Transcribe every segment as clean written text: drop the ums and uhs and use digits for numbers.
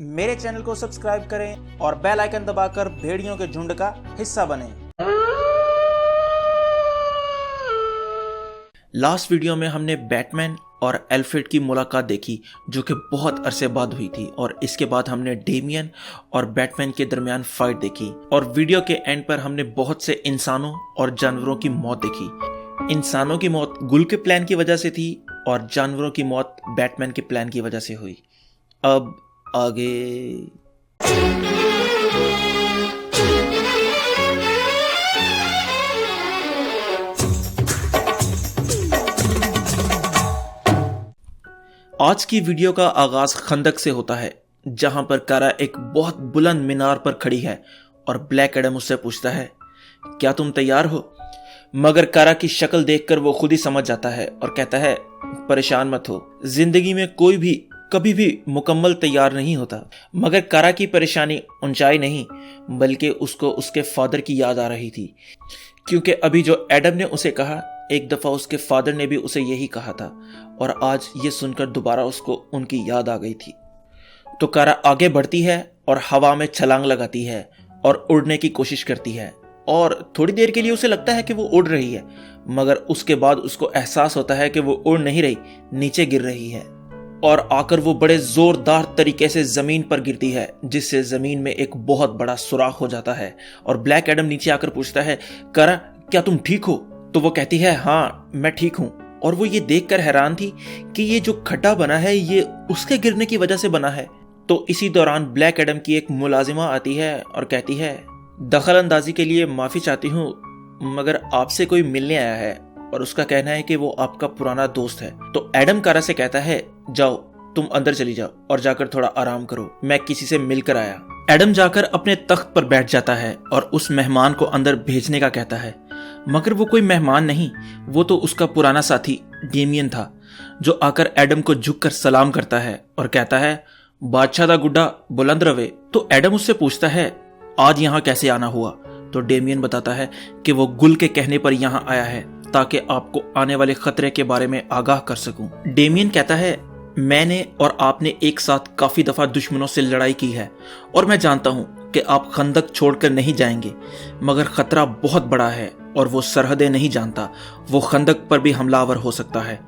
मेरे चैनल को सब्सक्राइब करें और बेल आइकन दबाकर भेड़ियों के झुंड का हिस्सा बनें। लास्ट वीडियो में हमने बैटमैन और अल्फ्रेड की मुलाकात देखी जो कि बहुत अरसे बाद हुई थी, और इसके बाद हमने डेमियन और बैटमैन के दरमियान फाइट देखी, और वीडियो के एंड पर हमने बहुत से इंसानों और जानवरों की मौत देखी। इंसानों की मौत गुल के प्लान की वजह से थी और जानवरों की मौत बैटमैन के प्लान की वजह से हुई। अब आगे आज की वीडियो का आगाज खंदक से होता है, जहां पर कारा एक बहुत बुलंद मीनार पर खड़ी है और ब्लैक एडम उससे पूछता है, क्या तुम तैयार हो? मगर कारा की शक्ल देखकर वो खुद ही समझ जाता है और कहता है, परेशान मत हो, जिंदगी में कोई भी कभी भी मुकम्मल तैयार नहीं होता। मगर कारा की परेशानी ऊंचाई नहीं, बल्कि उसको उसके फादर की याद आ रही थी, क्योंकि अभी जो एडम ने उसे कहा, एक दफा उसके फादर ने भी उसे यही कहा था, और आज ये सुनकर दोबारा उसको उनकी याद आ गई थी। तो कारा आगे बढ़ती है और हवा में छलांग लगाती है और उड़ने की कोशिश करती है, और थोड़ी देर के लिए उसे लगता है कि वो उड़ रही है, मगर उसके बाद उसको एहसास होता है कि वो उड़ नहीं रही, नीचे गिर रही है, और आकर वो बड़े जोरदार तरीके से जमीन पर गिरती है, जिससे जमीन में एक बहुत बड़ा सुराख हो जाता है। और ब्लैक एडम नीचे आकर पूछता है, कारा क्या तुम ठीक हो? तो वो कहती है, हाँ मैं ठीक हूं। और वो ये देखकर हैरान थी कि ये जो खड्डा बना है ये उसके गिरने की वजह से बना है। तो इसी दौरान ब्लैक एडम की एक मुलाजिमा आती है और कहती है, दखल अंदाजी के लिए माफी चाहती हूँ, मगर आपसे कोई मिलने आया है और उसका कहना है कि वो आपका पुराना दोस्त है। तो एडम कारा से कहता है, जाओ तुम अंदर चली जाओ और जाकर थोड़ा आराम करो, मैं किसी से मिलकर आया। एडम जाकर अपने तख्त पर बैठ जाता है और उस मेहमान को अंदर भेजने का कहता है, मगर वो कोई मेहमान नहीं, वो तो उसका पुराना साथी डेमियन था, जो आकर एडम को झुककर सलाम करता है और कहता है, बादशाह दा गुड्डा बुलंद रवे। तो एडम उससे पूछता है, आज यहाँ कैसे आना हुआ? तो डेमियन बताता है कि वो गुल के कहने पर यहाँ आया है ताकि आपको आने वाले खतरे के बारे में आगाह कर सकूं। डेमियन कहता है, मैंने और आपने एक साथ काफी दफा दुश्मनों से लड़ाई की है, और मैं जानता हूं कि आप खंदक छोड़कर नहीं जाएंगे, मगर खतरा बहुत बड़ा है और वो सरहदें नहीं जानता, वो खंदक पर भी हमलावर हो सकता है।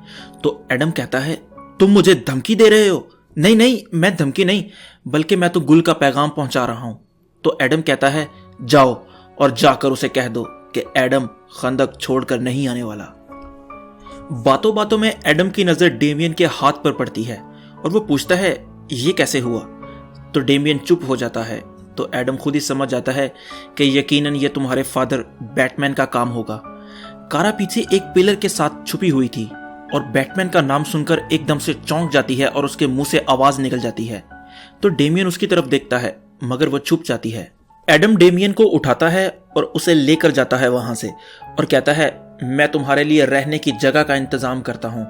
तो एडम कहता है, तुम मुझे धमकी दे रहे हो? नहीं नहीं, मैं धमकी नहीं, बल्कि मैं तो गुल का पैगाम पहुंचा रहा हूं। तो एडम कहता है, जाओ और जाकर उसे कह दो कि एडम खंदक छोड़कर नहीं आने वाला। बातों बातों में एडम की नजर डेमियन के हाथ पर पड़ती है और वो पूछता है, ये कैसे हुआ? तो डेमियन चुप हो जाता है। तो एडम खुद ही समझ जाता है कि यकीनन ये तुम्हारे फादर बैटमैन का काम होगा। कारा पीछे एक पिलर के साथ छुपी हुई थी और बैटमैन का नाम सुनकर एकदम से चौंक जाती है और उसके मुंह से आवाज निकल जाती है। तो डेमियन उसकी तरफ देखता है, मगर वो छुप जाती है। एडम डेमियन को उठाता है और उसे लेकर जाता है वहां से और कहता है, मैं तुम्हारे लिए रहने की जगह का इंतजाम करता हूं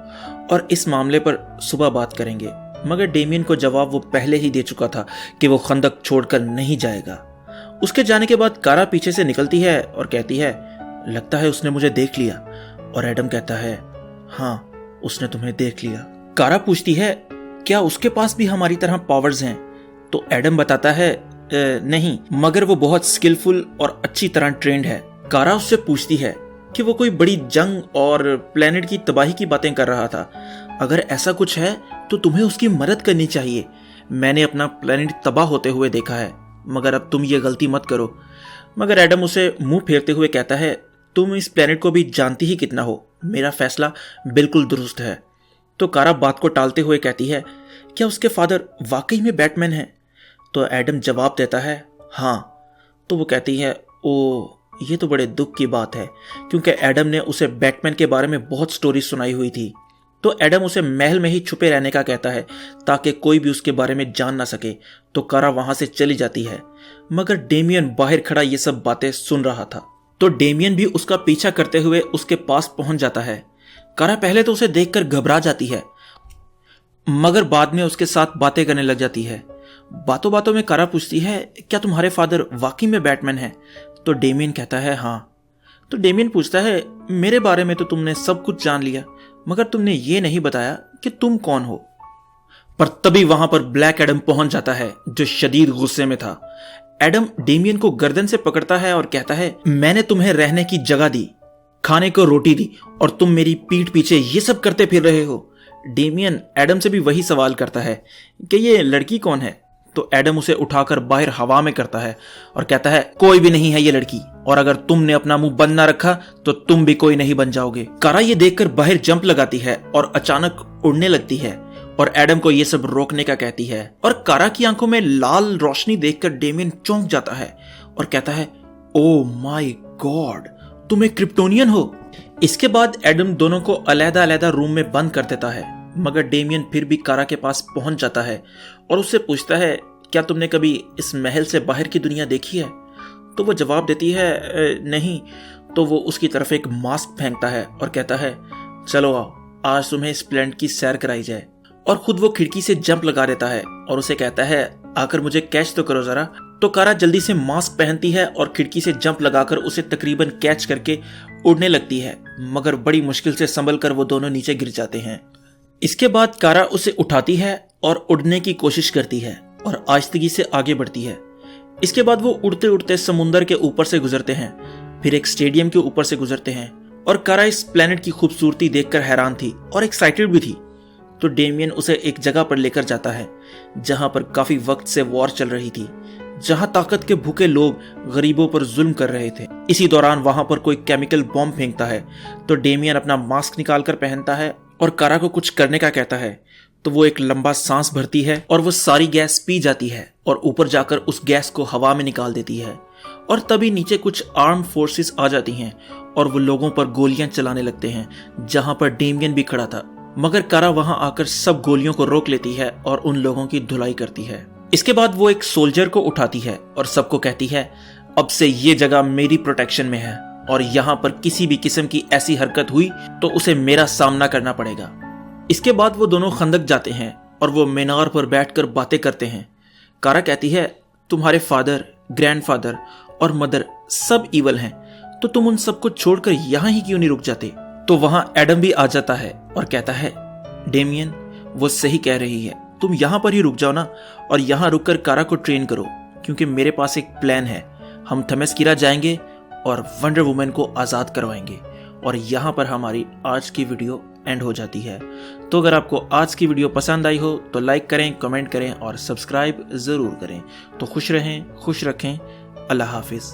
और इस मामले पर सुबह बात करेंगे। मगर डेमियन को जवाब वो पहले ही दे चुका था कि वो खंदक छोड़कर नहीं जाएगा। उसके जाने के बाद कारा पीछे से निकलती है और कहती है, लगता है उसने मुझे देख लिया। और एडम कहता है, हाँ उसने तुम्हें देख लिया। कारा पूछती है, क्या उसके पास भी हमारी तरह पावर्स हैं? तो एडम बताता है, नहीं, मगर वो बहुत स्किलफुल और अच्छी तरह ट्रेंड है। कारा उससे पूछती है कि वो कोई बड़ी जंग और प्लेनेट की तबाही की बातें कर रहा था। अगर ऐसा कुछ है तो तुम्हें उसकी मदद करनी चाहिए। मैंने अपना प्लेनेट तबाह होते हुए देखा है, मगर अब तुम ये गलती मत करो। मगर एडम उसे मुंह फेरते हुए कहता है, तुम इस प्लेनेट को भी जानती ही कितना हो, मेरा फैसला बिल्कुल दुरुस्त है। तो कारा बात को टालते हुए कहती है, क्या उसके फादर वाकई में बैटमैन है? तो एडम जवाब देता है, हाँ। तो वो कहती है, ओ ये तो बड़े दुख की बात है, क्योंकि एडम ने उसे बैटमैन के बारे में बहुत स्टोरी सुनाई हुई थी। तो एडम उसे महल में ही छुपे रहने का कहता है ताकि कोई भी उसके बारे में जान ना सके। तो कारा वहां से चली जाती है, मगर डेमियन बाहर खड़ा ये सब बातें सुन रहा था। तो डेमियन भी उसका पीछा करते हुए उसके पास पहुंच जाता है। कारा पहले तो उसे देखकर घबरा जाती है, मगर बाद में उसके साथ बातें करने लग जाती है। बातों बातों में कारा पूछती है, क्या तुम्हारे फादर वाकई में बैटमैन है? तो डेमियन कहता है, हाँ। तो डेमियन पूछता है, मेरे बारे में तो तुमने सब कुछ जान लिया, मगर तुमने ये नहीं बताया कि तुम कौन हो। पर तभी वहां पर ब्लैक एडम पहुंच जाता है जो शदीद गुस्से में था। एडम डेमियन को गर्दन से पकड़ता है और कहता है, मैंने तुम्हें रहने की जगह दी, खाने को रोटी दी और तुम मेरी पीठ पीछे ये सब करते फिर रहे हो। डेमियन एडम से भी वही सवाल करता है कि ये लड़की कौन है। तो एडम उसे उठाकर बाहर हवा में करता है और कहता है, कोई भी नहीं है ये लड़की, और अगर तुमने अपना मुंह बंद ना रखा तो तुम भी कोई नहीं बन जाओगे। कारा ये देखकर बाहर जंप लगाती है और अचानक उड़ने लगती है और एडम को ये सब रोकने का कहती है। और कारा की आंखों में लाल रोशनी देखकर डेमियन चौंक जाता है और कहता है, ओ माय गॉड, तुम एक क्रिप्टोनियन हो। इसके बाद एडम दोनों को अलग-अलग रूम में बंद कर देता है, मगर डेमियन फिर भी कारा के पास पहुंच जाता है और उससे पूछता है, क्या तुमने कभी इस महल से बाहर की दुनिया देखी है? तो वो जवाब देती है, नहीं। तो वो उसकी तरफ एक मास्क फेंकता है और कहता है, चलो आओ, आज तुम्हें इस प्लेनेट की सैर कराई जाए। और खुद वो खिड़की से जंप लगा देता है और उसे कहता है, आकर मुझे कैच तो करो जरा। तो कारा जल्दी से मास्क पहनती है और खिड़की से जंप लगाकर उसे तकरीबन कैच करके उड़ने लगती है, मगर बड़ी मुश्किल से संभल कर वो दोनों नीचे गिर जाते हैं। इसके बाद कारा उसे उठाती है और उड़ने की कोशिश करती है और आहिस्तगी से आगे बढ़ती है। इसके बाद वो उड़ते उड़ते समुंदर के ऊपर से गुजरते हैं, फिर एक स्टेडियम के ऊपर से गुजरते हैं और कारा इस प्लेनेट की खूबसूरती देखकर हैरान थी और एक्साइटेड भी थी। तो डेमियन उसे एक जगह पर लेकर जाता है जहां पर काफी वक्त से वॉर चल रही थी, जहां ताकत के भूखे लोग गरीबों पर जुल्म कर रहे थे। इसी दौरान वहां पर कोई केमिकल बॉम्ब फेंकता है, तो डेमियन अपना मास्क निकालकर पहनता है और कारा को कुछ करने का कहता है। तो वो एक लंबा सांस भरती है और वो सारी गैस पी जाती है और ऊपर जाकर उस गैस को हवा में निकाल देती है। और तभी नीचे कुछ आर्म फोर्सेस आ जाती हैं और वो लोगों पर गोलियां चलाने लगते हैं, जहां पर डेमियन भी खड़ा था, मगर कारा वहां आकर सब गोलियों को रोक लेती है और उन लोगों की धुलाई करती है। इसके बाद वो एक सोल्जर को उठाती है और सबको कहती है, अब से ये जगह मेरी प्रोटेक्शन में है और यहाँ पर किसी भी किस्म की ऐसी हरकत हुई तो उसे मेरा सामना करना पड़ेगा। इसके बाद वो दोनों खंदक जाते हैं और वो मीनार पर बैठकर बातें करते हैं। कारा कहती है, तुम्हारे फादर, ग्रैंडफादर और मदर सब इवल हैं, तो तुम उन सबको छोड़कर यहाँ ही क्यों नहीं रुक जाते? तो वहां एडम भी आ जाता है और कहता है, डेमियन वो सही कह रही है, तुम यहाँ पर ही रुक जाओ ना और यहाँ रुककर कारा को ट्रेन करो, क्योंकि मेरे पास एक प्लान है। हम थमेस्कीरा जाएंगे और वंडर वुमन को आज़ाद करवाएंगे। और यहाँ पर हमारी आज की वीडियो एंड हो जाती है। तो अगर आपको आज की वीडियो पसंद आई हो तो लाइक करें, कमेंट करें और सब्सक्राइब ज़रूर करें। तो खुश रहें, खुश रखें। अल्लाह हाफिज़।